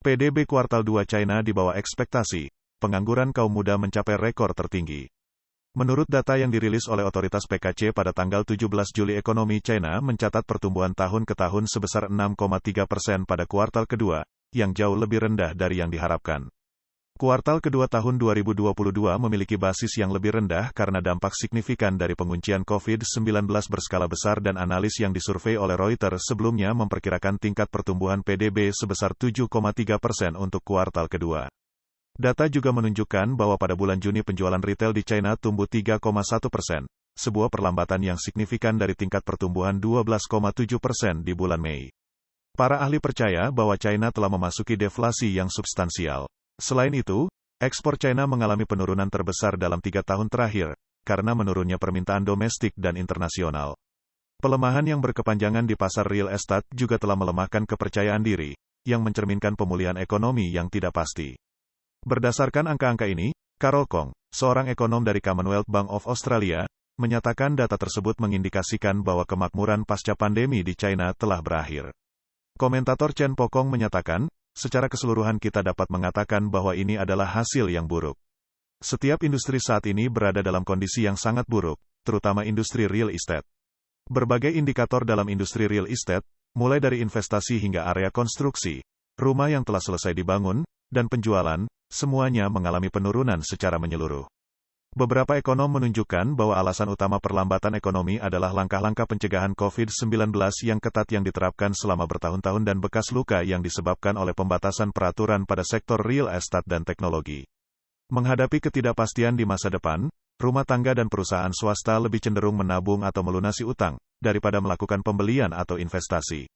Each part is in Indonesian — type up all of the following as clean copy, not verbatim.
PDB kuartal 2 China di bawah ekspektasi, pengangguran kaum muda mencapai rekor tertinggi. Menurut data yang dirilis oleh otoritas PKC pada tanggal 17 Juli, ekonomi China mencatat pertumbuhan tahun ke tahun sebesar 6,3% pada kuartal kedua, yang jauh lebih rendah dari yang diharapkan. Kuartal kedua tahun 2022 memiliki basis yang lebih rendah karena dampak signifikan dari penguncian COVID-19 berskala besar, dan analis yang disurvei oleh Reuters sebelumnya memperkirakan tingkat pertumbuhan PDB sebesar 7,3% untuk kuartal kedua. Data juga menunjukkan bahwa pada bulan Juni penjualan retail di China tumbuh 3,1%, sebuah perlambatan yang signifikan dari tingkat pertumbuhan 12,7% di bulan Mei. Para ahli percaya bahwa China telah memasuki deflasi yang substansial. Selain itu, ekspor China mengalami penurunan terbesar dalam 3 tahun terakhir, karena menurunnya permintaan domestik dan internasional. Pelemahan yang berkepanjangan di pasar real estate juga telah melemahkan kepercayaan diri, yang mencerminkan pemulihan ekonomi yang tidak pasti. Berdasarkan angka-angka ini, Carol Kong, seorang ekonom dari Commonwealth Bank of Australia, menyatakan data tersebut mengindikasikan bahwa kemakmuran pasca pandemi di China telah berakhir. Komentator Chen Pokong menyatakan, secara keseluruhan kita dapat mengatakan bahwa ini adalah hasil yang buruk. Setiap industri saat ini berada dalam kondisi yang sangat buruk, terutama industri real estate. Berbagai indikator dalam industri real estate, mulai dari investasi hingga area konstruksi, rumah yang telah selesai dibangun, dan penjualan, semuanya mengalami penurunan secara menyeluruh. Beberapa ekonom menunjukkan bahwa alasan utama perlambatan ekonomi adalah langkah-langkah pencegahan COVID-19 yang ketat yang diterapkan selama bertahun-tahun dan bekas luka yang disebabkan oleh pembatasan peraturan pada sektor real estate dan teknologi. Menghadapi ketidakpastian di masa depan, rumah tangga dan perusahaan swasta lebih cenderung menabung atau melunasi utang, daripada melakukan pembelian atau investasi.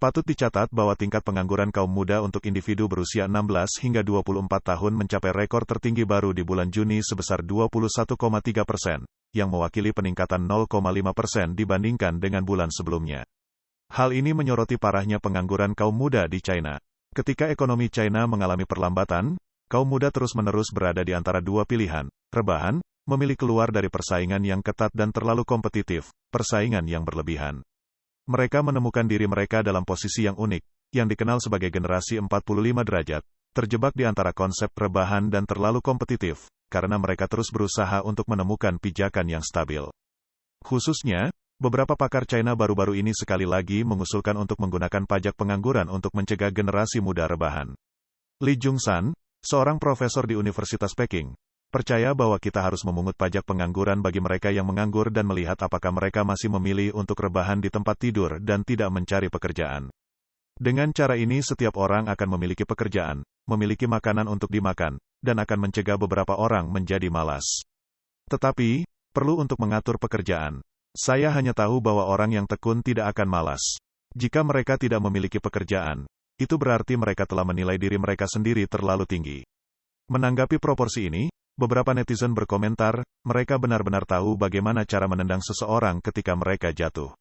Patut dicatat bahwa tingkat pengangguran kaum muda untuk individu berusia 16 hingga 24 tahun mencapai rekor tertinggi baru di bulan Juni sebesar 21,3%, yang mewakili peningkatan 0,5% dibandingkan dengan bulan sebelumnya. Hal ini menyoroti parahnya pengangguran kaum muda di China. Ketika ekonomi China mengalami perlambatan, kaum muda terus-menerus berada di antara dua pilihan: rebahan, memilih keluar dari persaingan yang ketat, dan terlalu kompetitif, persaingan yang berlebihan. Mereka menemukan diri mereka dalam posisi yang unik, yang dikenal sebagai generasi 45 derajat, terjebak di antara konsep rebahan dan terlalu kompetitif, karena mereka terus berusaha untuk menemukan pijakan yang stabil. Khususnya, beberapa pakar China baru-baru ini sekali lagi mengusulkan untuk menggunakan pajak pengangguran untuk mencegah generasi muda rebahan. Li Jungsan, seorang profesor di Universitas Peking, percaya bahwa kita harus memungut pajak pengangguran bagi mereka yang menganggur dan melihat apakah mereka masih memilih untuk rebahan di tempat tidur dan tidak mencari pekerjaan. Dengan cara ini setiap orang akan memiliki pekerjaan, memiliki makanan untuk dimakan, dan akan mencegah beberapa orang menjadi malas. Tetapi, perlu untuk mengatur pekerjaan. Saya hanya tahu bahwa orang yang tekun tidak akan malas. Jika mereka tidak memiliki pekerjaan, itu berarti mereka telah menilai diri mereka sendiri terlalu tinggi. Menanggapi proporsi ini, beberapa netizen berkomentar, mereka benar-benar tahu bagaimana cara menendang seseorang ketika mereka jatuh.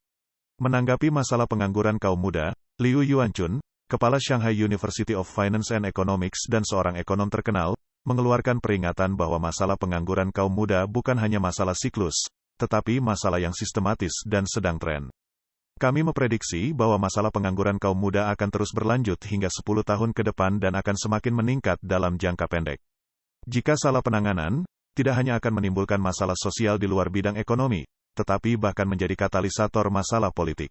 Menanggapi masalah pengangguran kaum muda, Liu Yuanchun, kepala Shanghai University of Finance and Economics dan seorang ekonom terkenal, mengeluarkan peringatan bahwa masalah pengangguran kaum muda bukan hanya masalah siklus, tetapi masalah yang sistematis dan sedang tren. Kami memprediksi bahwa masalah pengangguran kaum muda akan terus berlanjut hingga 10 tahun ke depan dan akan semakin meningkat dalam jangka pendek. Jika salah penanganan, tidak hanya akan menimbulkan masalah sosial di luar bidang ekonomi, tetapi bahkan menjadi katalisator masalah politik.